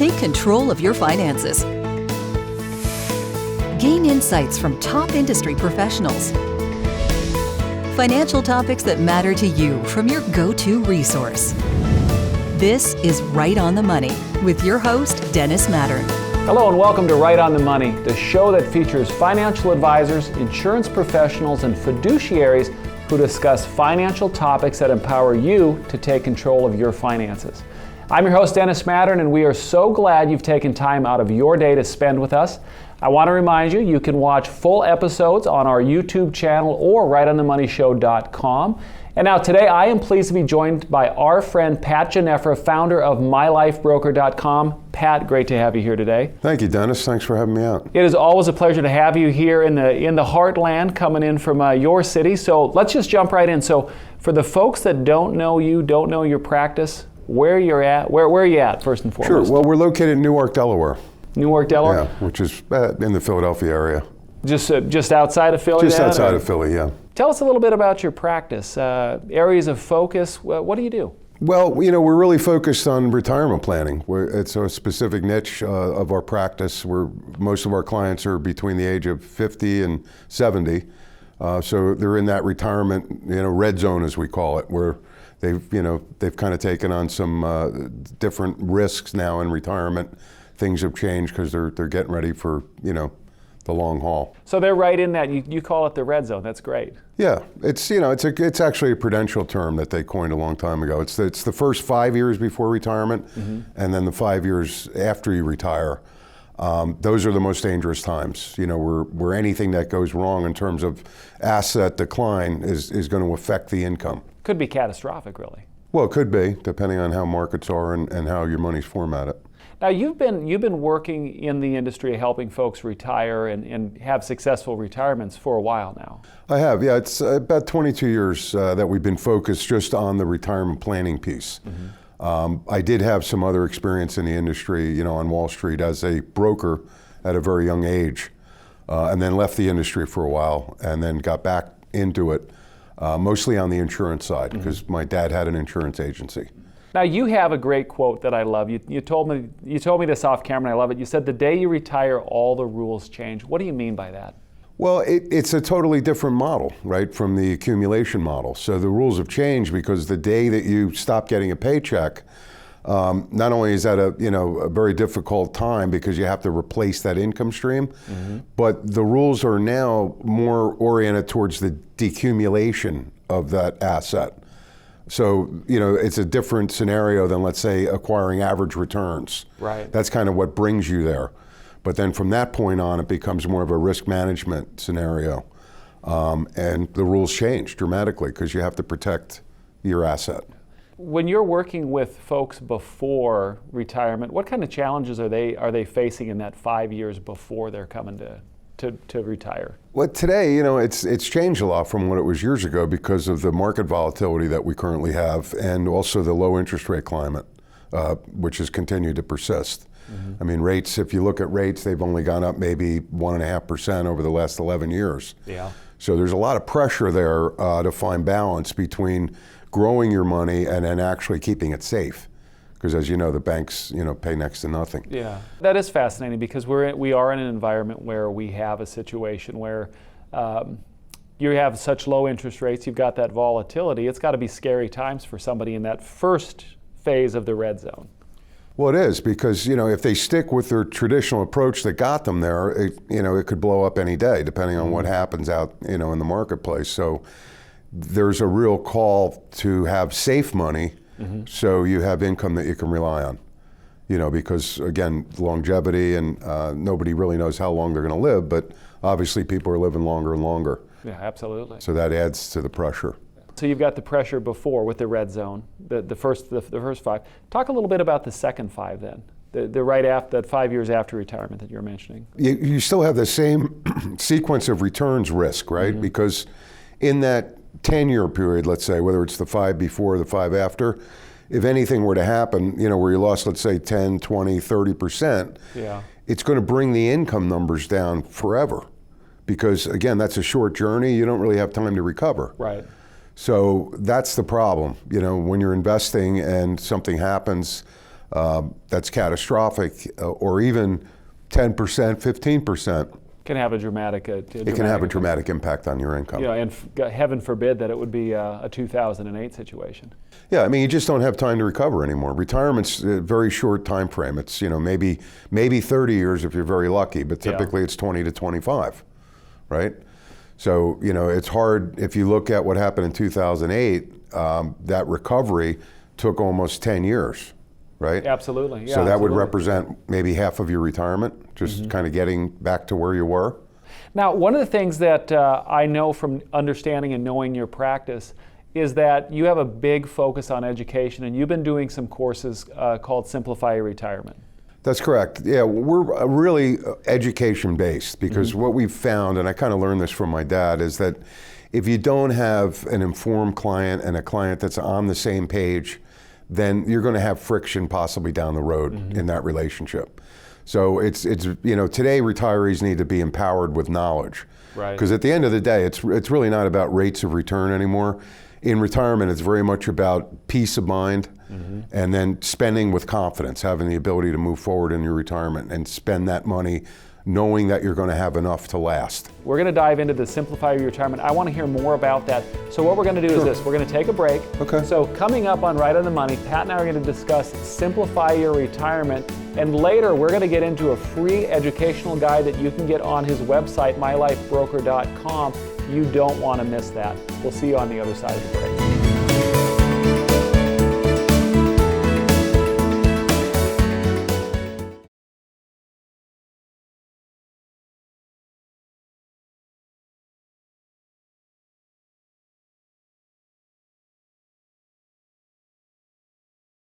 Take control of your finances. Gain insights from top industry professionals. Financial topics that matter to you from your go-to resource. This is Right on the Money with your host, Dennis Mattern. Hello and welcome to Right on the Money, the show that features financial advisors, insurance professionals, and fiduciaries who discuss financial topics that empower you to take control of your finances. I'm your host, Dennis Mattern, and we are so glad you've taken time out of your day to spend with us. I want to remind you, you can watch full episodes on our YouTube channel or rightonthemoneyshow.com. And now today I am pleased to be joined by our friend Pat Ginefra, founder of mylifebroker.com. Pat, great to have you here today. Thank you, Dennis. Thanks for having me out. It is always a pleasure to have you here in the heartland, coming in from your city. So let's just jump right in. So for the folks that don't know you, don't know your practice, where you're at, where are you at first and foremost? Sure. Well, we're located in Newark, Delaware. Newark, Delaware? Yeah, which is in the Philadelphia area. Just outside of Philly? Just outside of Philly, yeah. Tell us a little bit about your practice, areas of focus. What do you do? Well, you know, we're really focused on retirement planning. It's a specific niche of our practice where most of our clients are between the age of 50 and 70. So they're in that retirement, red zone as we call it, where they've kind of taken on some different risks now in retirement. Things have changed because they're getting ready for, the long haul. So they're right in that, you call it the red zone. That's great. Yeah, it's actually a prudential term that they coined a long time ago. It's the first 5 years before retirement, and then the 5 years after you retire. Those are the most dangerous times, where anything that goes wrong in terms of asset decline is going to affect the income. Could be catastrophic, really. Well, it could be, depending on how markets are and how your money's formatted. Now, you've been working in the industry helping folks retire and have successful retirements for a while now. I have, yeah. It's about 22 years that we've been focused just on the retirement planning piece. I did have some other experience in the industry, on Wall Street as a broker at a very young age, and then left the industry for a while and then got back into it, mostly on the insurance side, because my dad had an insurance agency. Now, you have a great quote that I love. You told me this off camera, and I love it. You said, "The day you retire, all the rules change." What do you mean by that? Well, it's a totally different model, right, from the accumulation model. So the rules have changed because the day that you stop getting a paycheck, not only is that a very difficult time because you have to replace that income stream, but the rules are now more oriented towards the decumulation of that asset. So, it's a different scenario than, let's say, acquiring average returns. Right. That's kind of what brings you there. But then from that point on, it becomes more of a risk management scenario. And the rules change dramatically because you have to protect your asset. When you're working with folks before retirement, what kind of challenges are they facing in that 5 years before they're coming to retire? Well, today, it's changed a lot from what it was years ago because of the market volatility that we currently have and also the low interest rate climate, which has continued to persist. I mean, rates, if you look at rates, they've only gone up maybe 1.5% over the last 11 years. Yeah. So there's a lot of pressure there to find balance between growing your money and then actually keeping it safe. Because as you know, the banks, pay next to nothing. Yeah, that is fascinating because we are in an environment where we have a situation where you have such low interest rates, you've got that volatility. It's got to be scary times for somebody in that first phase of the red zone. Well, it is because, if they stick with their traditional approach that got them there, it could blow up any day depending on what happens out, in the marketplace. So there's a real call to have safe money. So you have income that you can rely on, because again, longevity and nobody really knows how long they're going to live, but obviously people are living longer and longer. Yeah, absolutely. So that adds to the pressure. So you've got the pressure before with the red zone, the first 5. Talk a little bit about the second 5 then, the right after that 5 years after retirement that you're mentioning. You still have the same sequence of returns risk, right? Because in that 10-year period, let's say, whether it's the 5 before or the 5 after, if anything were to happen, where you lost, let's say, 10, 20, 30%, it's going to bring the income numbers down forever. Because, again, that's a short journey. You don't really have time to recover. Right. So that's the problem. When you're investing and something happens, that's catastrophic, or even 10%, 15%. Can have a dramatic. It can have a dramatic impact on your income. Yeah, and heaven forbid that it would be a 2008 situation. Yeah, I mean, you just don't have time to recover anymore. Retirement's a very short time frame. It's maybe 30 years if you're very lucky, but typically it's 20 to 25, right? So it's hard. If you look at what happened in 2008, that recovery took almost 10 years. Right? Absolutely. Yeah, so that absolutely. would represent maybe half of your retirement, just kind of getting back to where you were. Now, one of the things that I know from understanding and knowing your practice is that you have a big focus on education, and you've been doing some courses called Simplify Your Retirement. That's correct. Yeah, we're really education-based, because what we've found, and I kind of learned this from my dad, is that if you don't have an informed client and a client that's on the same page, then you're going to have friction possibly down the road in that relationship. So it's today retirees need to be empowered with knowledge. Right. Because at the end of the day, it's really not about rates of return anymore. In retirement, it's very much about peace of mind and then spending with confidence, having the ability to move forward in your retirement and spend that money knowing that you're going to have enough to last. We're going to dive into the Simplify Your Retirement. I want to hear more about that. So what we're going to do is this. We're going to take a break. Okay. So coming up on Right on the Money, Pat and I are going to discuss Simplify Your Retirement. And later, we're going to get into a free educational guide that you can get on his website, mylifebroker.com. You don't want to miss that. We'll see you on the other side of the break.